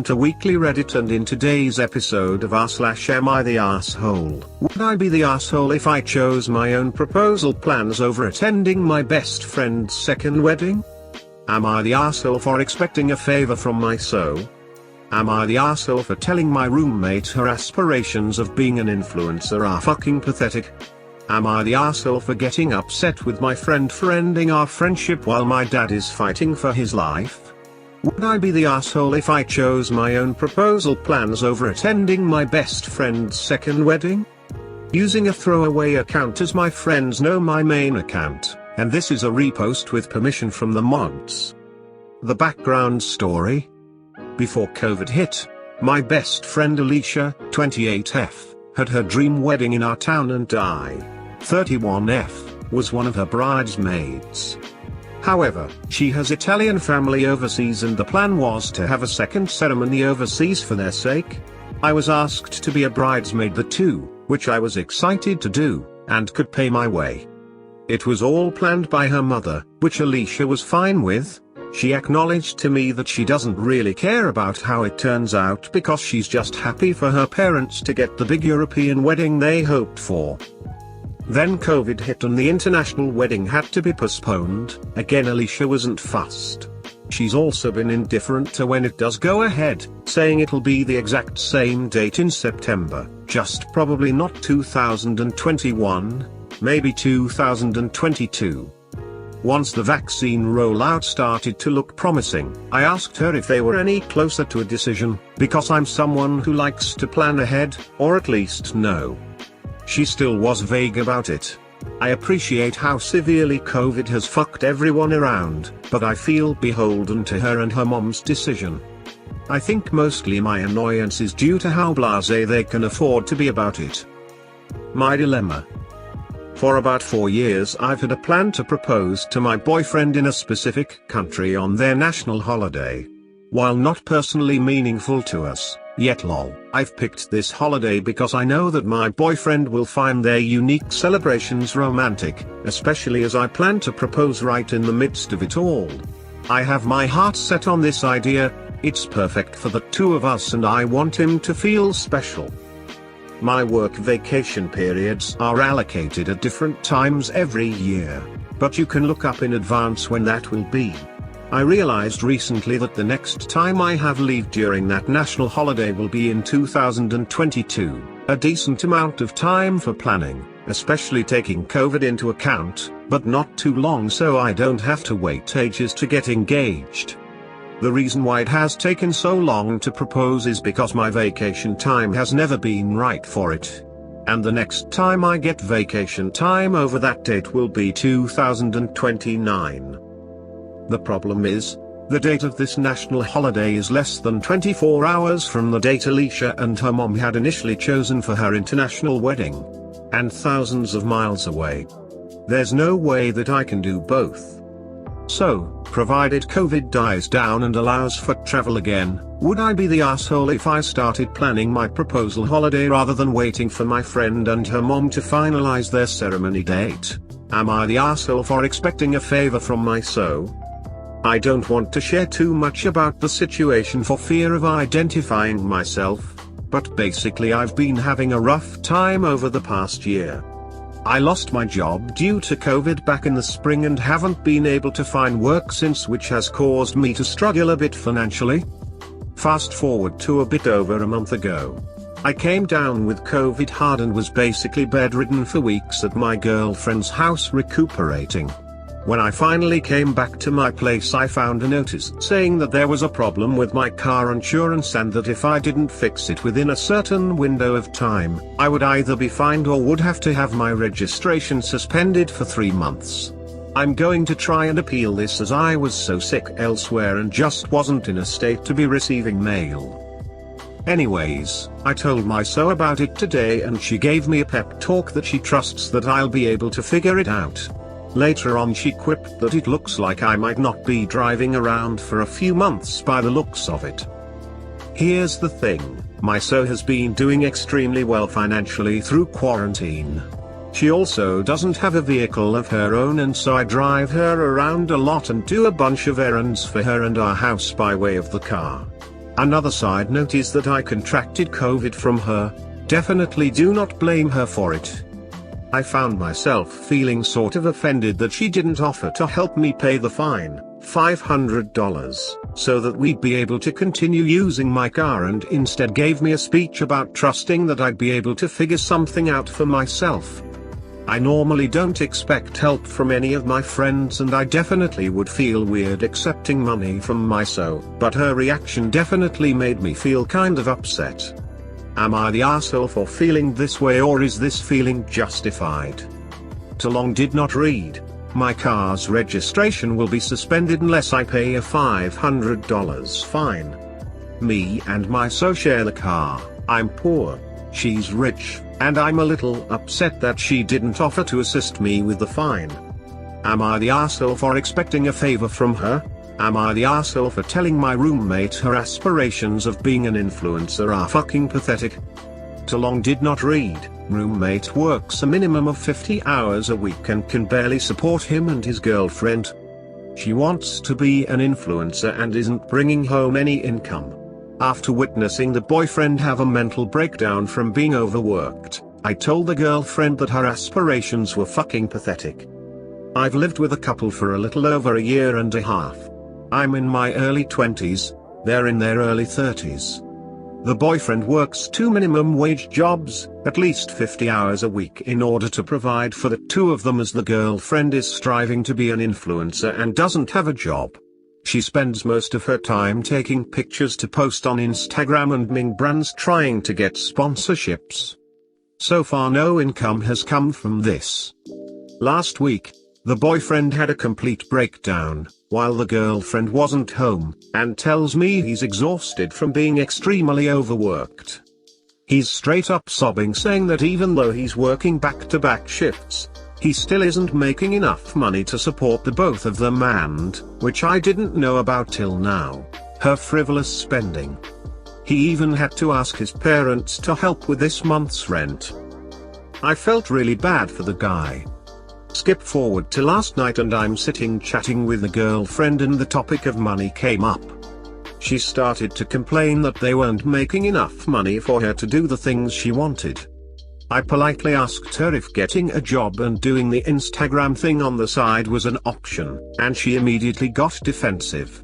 to Weekly Reddit, and in today's episode of r/Am I the Asshole? Would I be the asshole if I chose my own proposal plans over attending my best friend's second wedding? Am I the asshole for expecting a favor from my so? Am I the asshole for telling my roommate her aspirations of being an influencer are fucking pathetic? Am I the asshole for getting upset with my friend for ending our friendship while my dad is fighting for his life? Would I be the asshole if I chose my own proposal plans over attending my best friend's second wedding? Using a throwaway account as my friends know my main account, and this is a repost with permission from the mods. The background story. Before COVID hit, my best friend Alicia, 28F, had her dream wedding in our town, and I, 31F, was one of her bridesmaids. However, she has Italian family overseas, and the plan was to have a second ceremony overseas for their sake. I was asked to be a bridesmaid too, which I was excited to do, and could pay my way. It was all planned by her mother, which Alicia was fine with. She acknowledged to me that she doesn't really care about how it turns out because she's just happy for her parents to get the big European wedding they hoped for. Then COVID hit and the international wedding had to be postponed. Again, Alicia wasn't fussed. She's also been indifferent to when it does go ahead, saying it'll be the exact same date in September, just probably not 2021, maybe 2022. Once the vaccine rollout started to look promising, I asked her if they were any closer to a decision, because I'm someone who likes to plan ahead, or at least know. She still was vague about it. I appreciate how severely COVID has fucked everyone around, but I feel beholden to her and her mom's decision. I think mostly my annoyance is due to how blasé they can afford to be about it. My dilemma. For about 4 years I've had a plan to propose to my boyfriend in a specific country on their national holiday. While not personally meaningful to us, yet lol, I've picked this holiday because I know that my boyfriend will find their unique celebrations romantic, especially as I plan to propose right in the midst of it all. I have my heart set on this idea. It's perfect for the two of us and I want him to feel special. My work vacation periods are allocated at different times every year, but you can look up in advance when that will be. I realized recently that the next time I have leave during that national holiday will be in 2022, a decent amount of time for planning, especially taking COVID into account, but not too long so I don't have to wait ages to get engaged. The reason why it has taken so long to propose is because my vacation time has never been right for it. And the next time I get vacation time over that date will be 2029. The problem is, the date of this national holiday is less than 24 hours from the date Alicia and her mom had initially chosen for her international wedding. And thousands of miles away. There's no way that I can do both. So, provided COVID dies down and allows for travel again, would I be the asshole if I started planning my proposal holiday rather than waiting for my friend and her mom to finalize their ceremony date? Am I the asshole for expecting a favor from my so? I don't want to share too much about the situation for fear of identifying myself, but basically I've been having a rough time over the past year. I lost my job due to COVID back in the spring and haven't been able to find work since, which has caused me to struggle a bit financially. Fast forward to a bit over a month ago. I came down with COVID hard and was basically bedridden for weeks at my girlfriend's house recuperating. When I finally came back to my place I found a notice saying that there was a problem with my car insurance and that if I didn't fix it within a certain window of time, I would either be fined or would have to have my registration suspended for 3 months. I'm going to try and appeal this as I was so sick elsewhere and just wasn't in a state to be receiving mail. Anyways, I told my so about it today and she gave me a pep talk that she trusts that I'll be able to figure it out. Later on she quipped that it looks like I might not be driving around for a few months by the looks of it. Here's the thing, my so has been doing extremely well financially through quarantine. She also doesn't have a vehicle of her own and so I drive her around a lot and do a bunch of errands for her and our house by way of the car. Another side note is that I contracted COVID from her. Definitely do not blame her for it. I found myself feeling sort of offended that she didn't offer to help me pay the fine, $500, so that we'd be able to continue using my car, and instead gave me a speech about trusting that I'd be able to figure something out for myself. I normally don't expect help from any of my friends, and I definitely would feel weird accepting money from my but her reaction definitely made me feel kind of upset. Am I the asshole for feeling this way, or is this feeling justified? Too long did not read. My car's registration will be suspended unless I pay a $500 fine. Me and my share the car. I'm poor, she's rich, and I'm a little upset that she didn't offer to assist me with the fine. Am I the asshole for expecting a favor from her? Am I the asshole for telling my roommate her aspirations of being an influencer are fucking pathetic? Too long did not read. Roommate works a minimum of 50 hours a week and can barely support him and his girlfriend. She wants to be an influencer and isn't bringing home any income. After witnessing the boyfriend have a mental breakdown from being overworked, I told the girlfriend that her aspirations were fucking pathetic. I've lived with a couple for a little over a year and a half. I'm in my early 20s, they're in their early 30s. The boyfriend works 2 minimum wage jobs, at least 50 hours a week, in order to provide for the two of them, as the girlfriend is striving to be an influencer and doesn't have a job. She spends most of her time taking pictures to post on Instagram and Ming brands trying to get sponsorships. So far no income has come from this. Last week, the boyfriend had a complete breakdown, while the girlfriend wasn't home, and tells me he's exhausted from being extremely overworked. He's straight up sobbing, saying that even though he's working back-to-back shifts, he still isn't making enough money to support the both of them and, which I didn't know about till now, her frivolous spending. He even had to ask his parents to help with this month's rent. I felt really bad for the guy. Skip forward to last night and I'm sitting chatting with the girlfriend and the topic of money came up. She started to complain that they weren't making enough money for her to do the things she wanted. I politely asked her if getting a job and doing the Instagram thing on the side was an option, and she immediately got defensive.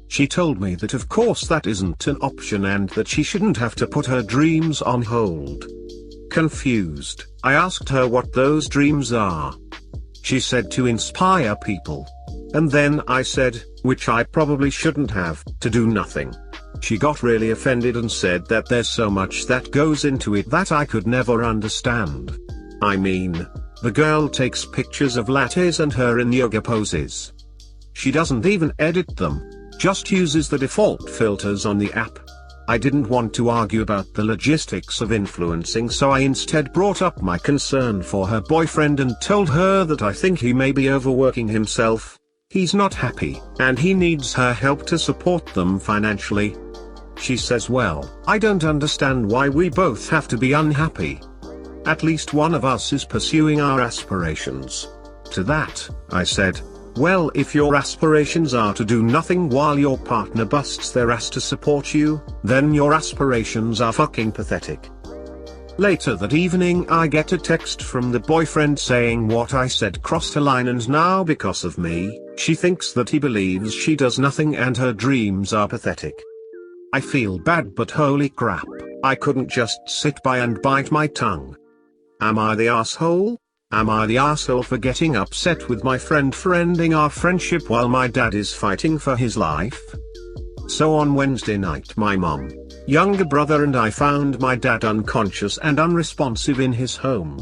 She told me that of course that isn't an option and that she shouldn't have to put her dreams on hold. Confused, I asked her what those dreams are. She said to inspire people. And then I said, which I probably shouldn't have, to do nothing. She got really offended and said that there's so much that goes into it that I could never understand. I mean, the girl takes pictures of lattes and her in yoga poses. She doesn't even edit them, just uses the default filters on the app. I didn't want to argue about the logistics of influencing, so I instead brought up my concern for her boyfriend and told her that I think he may be overworking himself. He's not happy, and he needs her help to support them financially. She says, well, I don't understand why we both have to be unhappy. At least one of us is pursuing our aspirations. To that, I said, well, if your aspirations are to do nothing while your partner busts their ass to support you, then your aspirations are fucking pathetic. Later that evening I get a text from the boyfriend saying what I said crossed a line, and now because of me, she thinks that he believes she does nothing and her dreams are pathetic. I feel bad, but holy crap, I couldn't just sit by and bite my tongue. Am I the asshole? Am I the asshole for getting upset with my friend for ending our friendship while my dad is fighting for his life? So on Wednesday night my mom, younger brother and I found my dad unconscious and unresponsive in his home.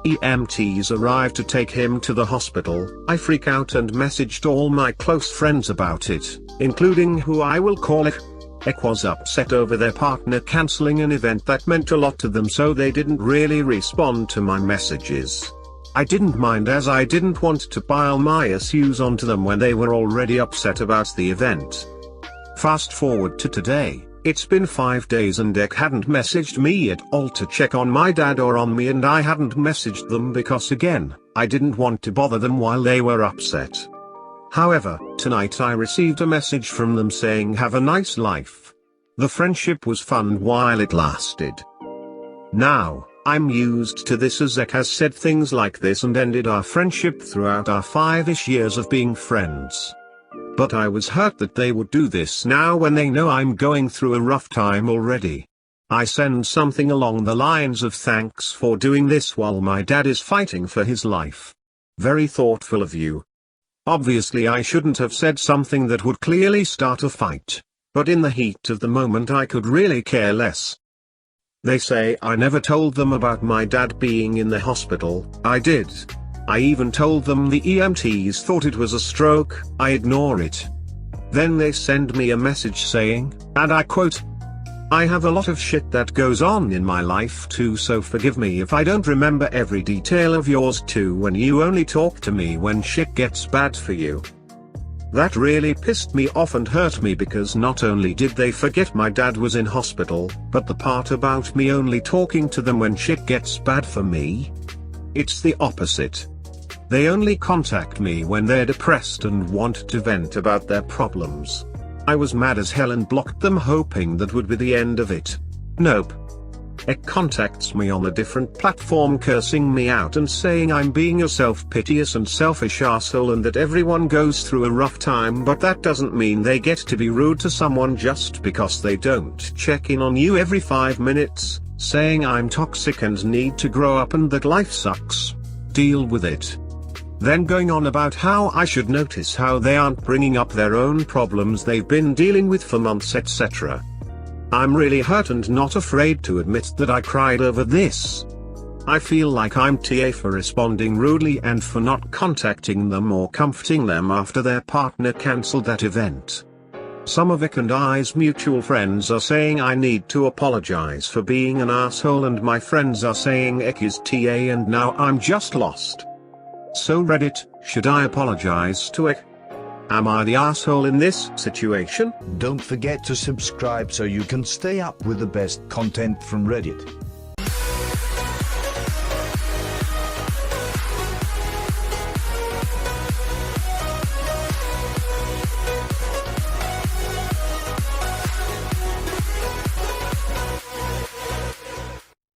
EMTs arrived to take him to the hospital. I freak out and messaged all my close friends about it, including who I will call Ek. Ek was upset over their partner cancelling an event that meant a lot to them, so they didn't really respond to my messages. I didn't mind, as I didn't want to pile my issues onto them when they were already upset about the event. Fast forward to today, it's been 5 days and Ek hadn't messaged me at all to check on my dad or on me, and I hadn't messaged them because again, I didn't want to bother them while they were upset. However, tonight I received a message from them saying have a nice life. The friendship was fun while it lasted. Now, I'm used to this, as Ek has said things like this and ended our friendship throughout our 5-ish years of being friends. But I was hurt that they would do this now when they know I'm going through a rough time already. I send something along the lines of thanks for doing this while my dad is fighting for his life. Very thoughtful of you. Obviously I shouldn't have said something that would clearly start a fight, but in the heat of the moment I could really care less. They say I never told them about my dad being in the hospital. I did. I even told them the EMTs thought it was a stroke. I ignore it. Then they send me a message saying, and I quote, "I have a lot of shit that goes on in my life too, so forgive me if I don't remember every detail of yours too when you only talk to me when shit gets bad for you." That really pissed me off and hurt me, because not only did they forget my dad was in hospital, but the part about me only talking to them when shit gets bad for me? It's the opposite. They only contact me when they're depressed and want to vent about their problems. I was mad as hell and blocked them, hoping that would be the end of it. Nope. Ek contacts me on a different platform, cursing me out and saying I'm being a self-piteous and selfish asshole and that everyone goes through a rough time, but that doesn't mean they get to be rude to someone just because they don't check in on you every 5 minutes, saying I'm toxic and need to grow up and that life sucks. Deal with it. Then going on about how I should notice how they aren't bringing up their own problems they've been dealing with for months, etc. I'm really hurt and not afraid to admit that I cried over this. I feel like I'm TA for responding rudely and for not contacting them or comforting them after their partner cancelled that event. Some of Ek and I's mutual friends are saying I need to apologize for being an asshole, and my friends are saying Ek is TA, and now I'm just lost. So Reddit, should I apologize to Ek? Am I the asshole in this situation? Don't forget to subscribe so you can stay up with the best content from Reddit.